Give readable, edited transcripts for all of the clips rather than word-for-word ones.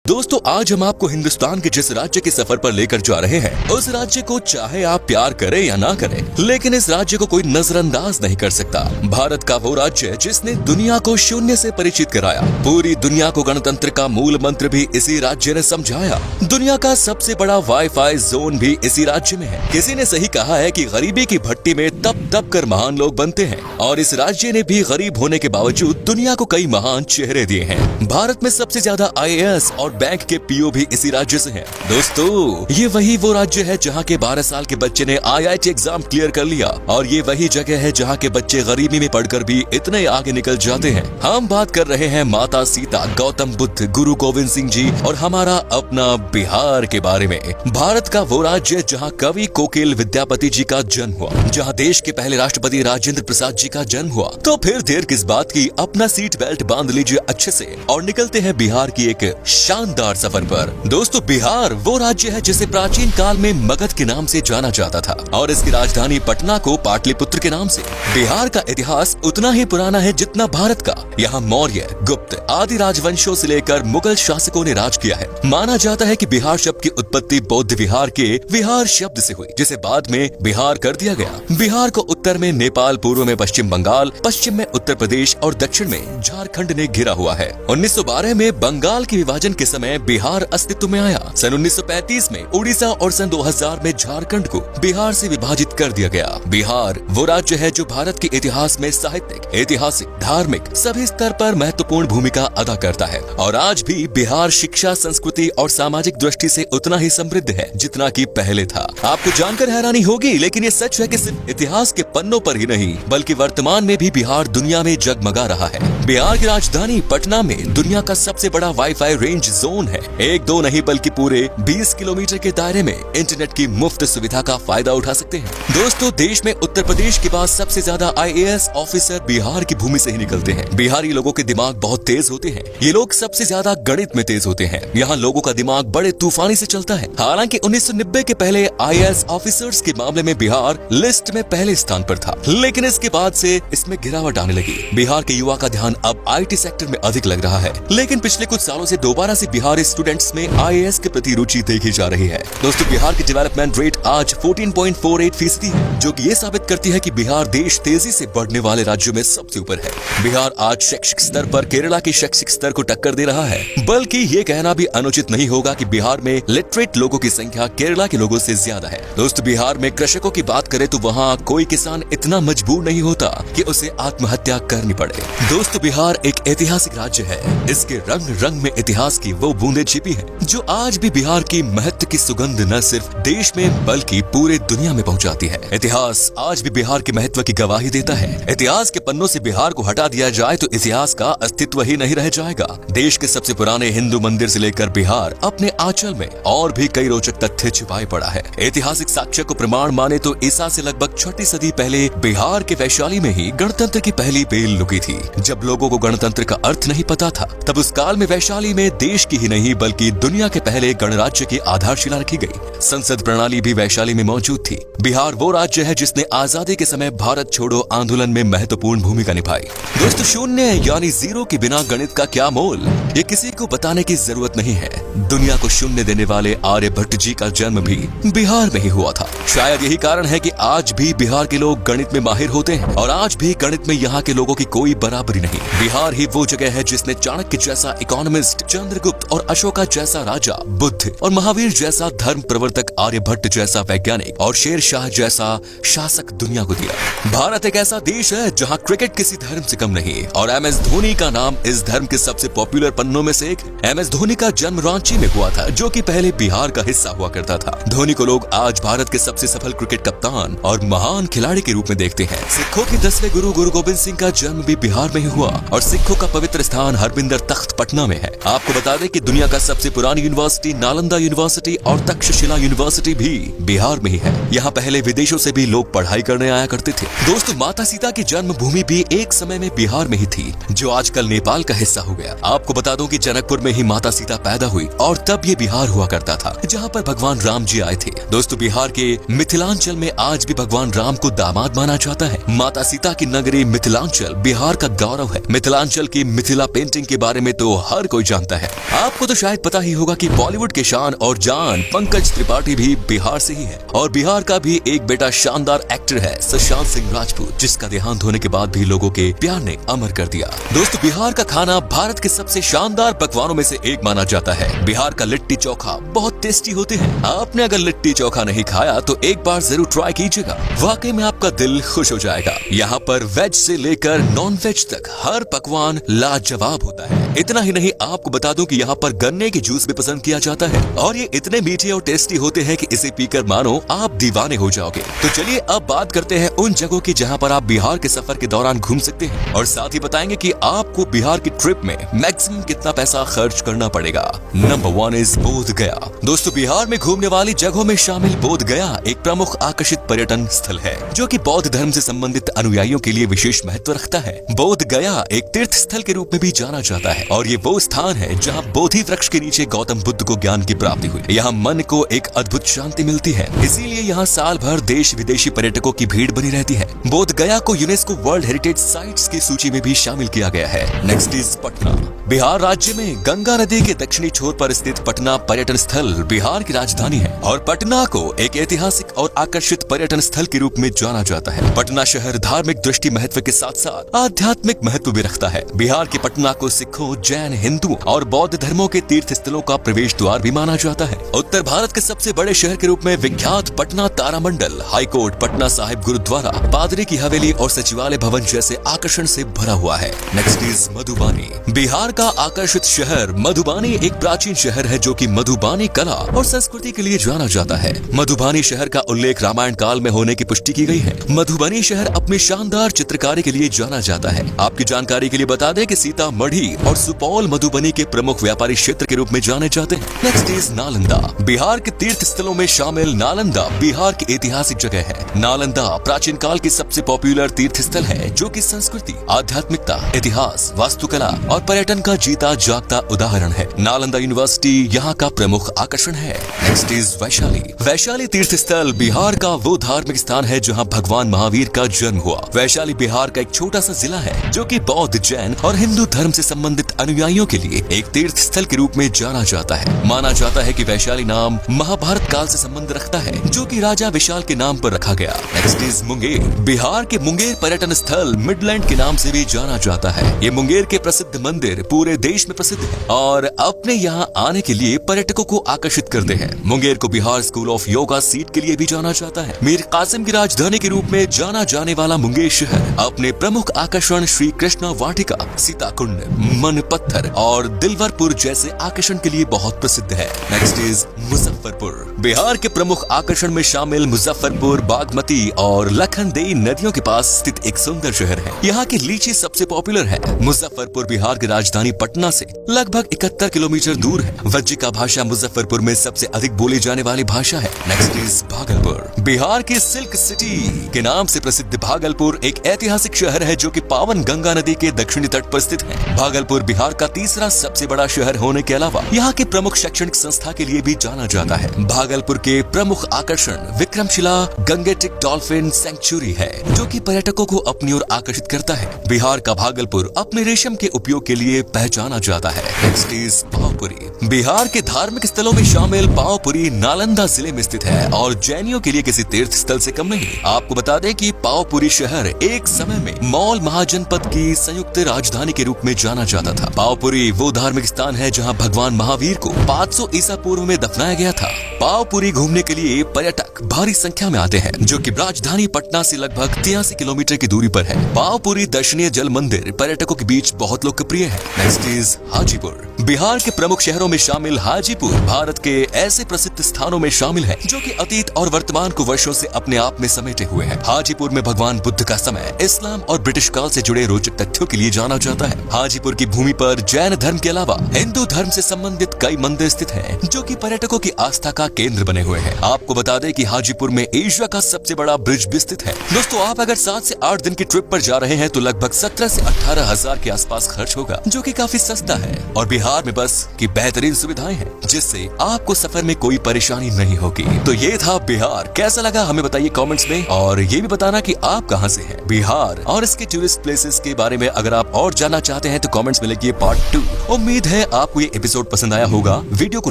दोस्तों आज हम आपको हिंदुस्तान के जिस राज्य के सफर पर लेकर जा रहे हैं उस राज्य को चाहे आप प्यार करें या ना करें, लेकिन इस राज्य को कोई नजरअंदाज नहीं कर सकता। भारत का वो राज्य जिसने दुनिया को शून्य से परिचित कराया, पूरी दुनिया को गणतंत्र का मूल मंत्र भी इसी राज्य ने समझाया। दुनिया का सबसे बड़ा वाईफाई जोन भी इसी राज्य में है। किसी ने सही कहा है कि गरीबी की भट्टी में तप तप कर महान लोग बनते हैं, और इस राज्य ने भी गरीब होने के बावजूद दुनिया को कई महान चेहरे दिए हैं। भारत में सबसे ज्यादा IAS और बैंक के पीओ भी इसी राज्य से हैं। दोस्तों ये वो राज्य है जहाँ के 12 साल के बच्चे ने IIT एग्जाम क्लियर कर लिया, और ये वही जगह है जहाँ के बच्चे गरीबी में पढ़कर भी इतने आगे निकल जाते हैं। हम बात कर रहे हैं माता सीता, गौतम बुद्ध, गुरु गोविंद सिंह जी और हमारा अपना बिहार के बारे में। भारत का वो राज्य जहाँ कवि कोकिल विद्यापति जी का जन्म हुआ, जहाँ देश के पहले राष्ट्रपति राजेंद्र प्रसाद जी का जन्म हुआ। तो फिर देर किस बात की, अपना सीट बेल्ट बांध लीजिए अच्छे से और निकलते हैं बिहार की एक शानदार सफर पर। दोस्तों बिहार वो राज्य है जिसे प्राचीन काल में मगध के नाम से जाना जाता था, और इसकी राजधानी पटना को पाटलिपुत्र के नाम से। बिहार का इतिहास उतना ही पुराना है जितना भारत का। यहाँ मौर्य, गुप्त आदि राजवंशों से लेकर मुगल शासकों ने राज किया है। माना जाता है कि बिहार शब्द की उत्पत्ति बौद्ध विहार के विहार शब्द से हुई, जिसे बाद में बिहार कर दिया गया। बिहार को उत्तर में नेपाल, पूर्व में पश्चिम बंगाल, पश्चिम में उत्तर प्रदेश और दक्षिण में झारखंड ने घिरा हुआ है। 1912 में बंगाल के विभाजन के समय बिहार अस्तित्व में आया। सन 1935 में उड़ीसा और सन 2000 में झारखंड को बिहार से विभाजित कर दिया गया। बिहार वो राज्य है जो भारत के इतिहास में साहित्यिक, ऐतिहासिक, धार्मिक सभी स्तर पर महत्वपूर्ण भूमिका अदा करता है। और आज भी बिहार शिक्षा, संस्कृति और सामाजिक दृष्टि से उतना ही समृद्ध है जितना कि पहले था। आपको जानकर हैरानी होगी, लेकिन ये सच है कि सिर्फ इतिहास के पन्नों पर ही नहीं बल्कि वर्तमान में भी बिहार दुनिया में जगमगा रहा है। बिहार की राजधानी पटना में दुनिया का सबसे बड़ा वाईफाई रेंज जोन है। एक दो नहीं बल्कि पूरे 20 किलोमीटर के दायरे में इंटरनेट की मुफ्त सुविधा का फायदा उठा सकते हैं। दोस्तों देश में उत्तर प्रदेश के बाद सबसे ज्यादा IAS ऑफिसर बिहार की भूमि से ही निकलते हैं। बिहारी लोगों के दिमाग बहुत तेज होते हैं। ये लोग सबसे ज्यादा गणित में तेज होते हैं। यहाँ लोगों का दिमाग बड़े तूफानी से चलता है। हालांकि 1990 के पहले IAS ऑफिसर्स के मामले में बिहार लिस्ट में पहले स्थान पर था, लेकिन इसके बाद से इसमें गिरावट आने लगी। बिहार के युवा का ध्यान अब IT सेक्टर में अधिक लग रहा है, लेकिन पिछले कुछ सालों से दोबारा से बिहारी स्टूडेंट्स में IAS के प्रति रुचि देखी जा रही है। दोस्तों बिहार की डेवलपमेंट रेट आज 14.48% है, जो कि ये साबित करती है कि बिहार देश तेजी से बढ़ने वाले राज्यों में सबसे ऊपर है। बिहार आज शैक्षिक स्तर पर केरला के शैक्षिक स्तर को टक्कर दे रहा है, बल्कि ये कहना भी अनुचित नहीं होगा कि बिहार में लिटरेट लोगों की संख्या केरला के लोगों से ज्यादा है। दोस्तों बिहार में कृषकों की बात करें तो वहाँ कोई किसान इतना मजबूर नहीं होता कि उसे आत्महत्या करनी पड़े। दोस्तों बिहार एक ऐतिहासिक राज्य है। इसके रंग रंग में इतिहास की वो बूंदें छिपी हैं, जो आज भी बिहार की महत्व की सुगंध न सिर्फ देश में बल्कि पूरे दुनिया में पहुंचाती है। इतिहास आज भी बिहार के महत्व की गवाही देता है। इतिहास के पन्नों से बिहार को हटा दिया जाए तो इतिहास का अस्तित्व ही नहीं रह जाएगा। देश के सबसे पुराने हिंदू मंदिर से लेकर बिहार अपने आंचल में और भी कई रोचक तथ्य छिपाए पड़ा है। ऐतिहासिक साक्ष्य को प्रमाण माने तो ईसा से लगभग 6वीं सदी पहले बिहार के वैशाली में ही गणतंत्र की पहली बेल लुकी थी। जब लोगों को गणतंत्र का अर्थ नहीं पता था, तब उस काल में वैशाली में देश की ही नहीं बल्कि दुनिया के पहले गणराज्य की आधारशिला रखी गई। संसद प्रणाली भी वैशाली में मौजूद थी। बिहार वो राज्य है जिसने आजादी के समय भारत छोड़ो आंदोलन में महत्वपूर्ण भूमिका निभाई। दोस्तों शून्य यानी जीरो के बिना गणित का क्या मोल, ये किसी को बताने की जरूरत नहीं है। दुनिया को शून्य देने वाले आर्यभट्ट जी का जन्म भी बिहार में ही हुआ था। शायद यही कारण है कि आज भी बिहार के लोग गणित में माहिर होते हैं, और आज भी गणित में यहाँ के लोगों की कोई बराबरी नहीं। बिहार ही वो जगह है जिसने चाणक्य जैसा इकोनॉमिस्ट, चंद्रगुप्त और अशोका जैसा राजा, बुद्ध और महावीर जैसा धर्म प्रवर्तक, आर्यभट्ट जैसा वैज्ञानिक और शेर शाह जैसा शासक दुनिया को दिया। भारत एक ऐसा देश है जहाँ क्रिकेट किसी धर्म से कम नहीं, और MS धोनी का नाम इस धर्म के सबसे पॉपुलर पन्नों में से एक। MS धोनी का जन्म रांची में हुआ था, जो कि पहले बिहार का हिस्सा हुआ करता था। धोनी को लोग आज भारत के सबसे सफल क्रिकेट कप्तान और महान खिलाड़ी के रूप में देखते हैं। सिखों के 10वें गुरु गुरु गोविंद सिंह का जन्म भी बिहार में ही हुआ, और सिखों का पवित्र स्थान हरमिंदर तख्त पटना में है। आपको बता दें कि दुनिया का सबसे पुरानी यूनिवर्सिटी नालंदा यूनिवर्सिटी और तक्षशिला यूनिवर्सिटी भी बिहार में ही है। यहाँ पहले विदेशों से भी लोग पढ़ाई करने आया करते थे। दोस्तों माता सीता की जन्मभूमि भी एक समय में बिहार में ही थी, जो आजकल नेपाल का हिस्सा हो गया। आपको बता दूं कि जनकपुर में ही माता सीता पैदा हुई, और तब ये बिहार हुआ करता था जहाँ पर भगवान राम जी आए थे। दोस्तों बिहार के मिथिलांचल में आज भी भगवान राम को दामाद माना जाता है। माता सीता की नगरी मिथिलांचल बिहार का गौरव है। मिथिलांचल की मिथिला पेंटिंग के बारे में तो हर कोई जानता है। आपको तो शायद पता ही होगा कि बॉलीवुड के शान और जान पंकज त्रिपाठी भी बिहार से ही है और बिहार का भी एक बेटा शानदार एक्टर है सुशांत सिंह राजपूत, जिसका देहांत होने के बाद भी लोगों के प्यार ने अमर कर दिया। दोस्तों बिहार का खाना भारत के सबसे शानदार पकवानों में से एक माना जाता है। बिहार का लिट्टी चोखा बहुत टेस्टी होते हैं। आपने अगर लिट्टी चोखा नहीं खाया तो एक बार जरूर ट्राई कीजिएगा, वाकई में आपका दिल खुश हो जाएगा। यहाँ पर वेज से लेकर नॉन वेज तक हर पकवान लाजवाब होता है। इतना ही नहीं, आपको बता दूं कि यहाँ पर गन्ने की जूस भी पसंद किया जाता है और ये इतने मीठे और टेस्टी होते हैं कि इसे पीकर मानो आप दीवाने हो जाओगे। तो चलिए अब बात करते हैं उन जगहों की जहाँ पर आप बिहार के सफर के दौरान घूम सकते हैं और साथ ही बताएंगे कि आपको बिहार की ट्रिप में मैक्सिमम कितना पैसा खर्च करना पड़ेगा। नंबर 1 इज बोध गया। दोस्तों बिहार में घूमने वाली जगहों में शामिल बोध गया एक प्रमुख आकर्षित पर्यटन स्थल है जो कि बौद्ध धर्म से संबंधित अनुयायियों के लिए विशेष महत्व रखता है। बोध गया एक तीर्थ स्थल के रूप में भी जाना जाता है और ये वो स्थान है जहाँ बोधि वृक्ष के नीचे गौतम बुद्ध को ज्ञान की प्राप्ति हुई। यहाँ मन को एक अद्भुत शांति मिलती है, इसीलिए यहाँ साल भर देश विदेशी पर्यटकों की भीड़ बनी रहती है। बोध गया को यूनेस्को वर्ल्ड हेरिटेज साइट्स की सूची में भी शामिल किया गया है। Next is Patna. बिहार राज्य में गंगा नदी के दक्षिणी छोर पर स्थित पटना पर्यटन स्थल बिहार की राजधानी है और पटना को एक ऐतिहासिक और आकर्षित पर्यटन स्थल के रूप में जाना जाता है। पटना शहर धार्मिक दृष्टि महत्व के साथ साथ आध्यात्मिक महत्व भी रखता है। बिहार के पटना को सिखों, जैन, हिंदू और बौद्ध धर्मों के तीर्थ स्थलों का प्रवेश द्वार भी माना जाता है। उत्तर भारत के सबसे बड़े शहर के रूप में विख्यात पटना तारामंडल, हाईकोर्ट, पटना साहिब गुरुद्वारा, पादरी की हवेली और सचिवालय भवन जैसे आकर्षण से भरा हुआ है। Next is Madhubani. बिहार का आकर्षित शहर मधुबानी एक प्राचीन शहर है जो कि मधुबानी कला और संस्कृति के लिए जाना जाता है। मधुबानी शहर का उल्लेख रामायण काल में होने की पुष्टि की गई है। मधुबनी शहर अपनी शानदार चित्रकारी के लिए जाना जाता है। आपकी जानकारी के लिए बता दें कि सीतामढ़ी और सुपौल मधुबनी के प्रमुख व्यापारी क्षेत्र के रूप में जाने जाते हैं। Next is Nalanda. बिहार के तीर्थ स्थलों में शामिल नालंदा बिहार की ऐतिहासिक जगह है। नालंदा प्राचीन काल की सबसे पॉपुलर तीर्थ स्थल है जो कि संस्कृति, आध्यात्मिकता, इतिहास, वास्तुकला और पर्यटन का जीता जागता उदाहरण है। नालंदा यूनिवर्सिटी यहाँ का प्रमुख आकर्षण है। Next is Vaishali. वैशाली तीर्थ स्थल बिहार का वो धार्मिक स्थान है जहाँ भगवान महावीर का जन्म हुआ। वैशाली बिहार का एक छोटा सा जिला है जो कि बौद्ध, जैन और हिंदू धर्म से संबंधित अनुयायियों के लिए एक तीर्थ स्थल के रूप में जाना जाता है। माना जाता है कि वैशाली नाम महाभारत काल से संबंध रखता है जो कि राजा विशाल के नाम पर रखा गया। Next is Munger. बिहार के मुंगेर पर्यटन स्थल मिडलैंड के नाम से भी जाना जाता है। ये मुंगेर के प्रसिद्ध मंदिर पूरे देश में प्रसिद्ध है और अपने यहाँ आने के लिए पर्यटकों को आकर्षित करते हैं। मुंगेर को Bihar school of yoga seat के लिए भी जाना जाता है। मीर कासिम की राजधानी के रूप में जाना जाने वाला मुंगेर शहर अपने प्रमुख आकर्षण श्री कृष्णा वाटिका, सीताकुंड, मन पत्थर और दिलवरपुर जैसे आकर्षण के लिए बहुत प्रसिद्ध है। Next is Muzaffarpur. बिहार के प्रमुख आकर्षण में शामिल मुजफ्फरपुर बागमती और लखनदेई नदियों के पास स्थित एक सुंदर शहर है। यहाँ की लीची सबसे पॉपुलर है। मुजफ्फरपुर बिहार की राजधानी पटना से लगभग 71 किलोमीटर दूर है। वज्जिका भाषा मुजफ्फरपुर में सबसे अधिक बोली जाने वाली भाषा है। Next is Bhagalpur. बिहार की सिल्क सिटी के नाम से प्रसिद्ध भागलपुर एक ऐतिहासिक शहर है जो कि पावन गंगा नदी के दक्षिणी तट पर स्थित है। भागलपुर बिहार का तीसरा सबसे बड़ा शहर होने के अलावा यहाँ के प्रमुख शैक्षणिक संस्था के लिए भी जाना जाता है। भागलपुर के प्रमुख आकर्षण विक्रमशिला गंगेटिक डॉल्फिन सेंचुरी है जो कि पर्यटकों को अपनी ओर आकर्षित करता है। बिहार का भागलपुर अपने रेशम के उपयोग के लिए पहचाना जाता है। Next is Pawapuri. बिहार के धार्मिक स्थलों में शामिल पावपुरी नालंदा जिले में स्थित है और जैनियों के लिए किसी तीर्थ स्थल से कम नहीं। आपको बता दें कि पावपुरी शहर एक समय में मौल महाजनपद की संयुक्त राजधानी के रूप में जाना जाता था। पावपुरी वो धार्मिक स्थान है जहां भगवान महावीर को 500 ईसा पूर्व में दफनाया गया था। पावपुरी घूमने के लिए पर्यटक भारी संख्या में आते हैं जो कि राजधानी पटना से लगभग 83 किलोमीटर की दूरी पर है। पावपुरी दर्शनीय जल मंदिर पर्यटकों के बीच बहुत लोकप्रिय है। Next is Hajipur. बिहार के प्रमुख शहरों में शामिल हाजीपुर भारत के ऐसे प्रसिद्ध स्थानों में शामिल है जो कि अतीत और वर्तमान को वर्षों से अपने आप में समेटे हुए हैं। हाजीपुर में भगवान बुद्ध का समय, इस्लाम और ब्रिटिश काल से जुड़े रोचक तथ्यों के लिए जाना जाता है। हाजीपुर की भूमि पर जैन धर्म के अलावा हिंदू धर्म से संबंधित कई मंदिर स्थित हैं जो कि पर्यटकों की आस्था का केंद्र बने हुए हैं। आपको बता दें कि हाजीपुर में एशिया का सबसे बड़ा ब्रिज भी स्थित है। दोस्तों आप अगर 7 से 8 दिन की ट्रिप पर जा रहे हैं तो लगभग 17 से 18 हजार के आसपास खर्च होगा जो कि काफी सस्ता है और बिहार में बस की बेहतरीन सुविधाएं हैं, जिससे आपको सफर में कोई परेशानी नहीं होगी। तो ये था बिहार। कैसा लगा हमें बताइए कमेंट्स में, और ये भी बताना कि आप कहां से हैं। बिहार और इसके टूरिस्ट प्लेसेस के बारे में अगर आप और जानना चाहते हैं तो कमेंट्स में लिखिए पार्ट 2। उम्मीद है आपको ये एपिसोड पसंद आया होगा। वीडियो को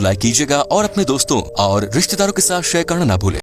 लाइक कीजिएगा और अपने दोस्तों और रिश्तेदारों के साथ शेयर करना ना भूलें।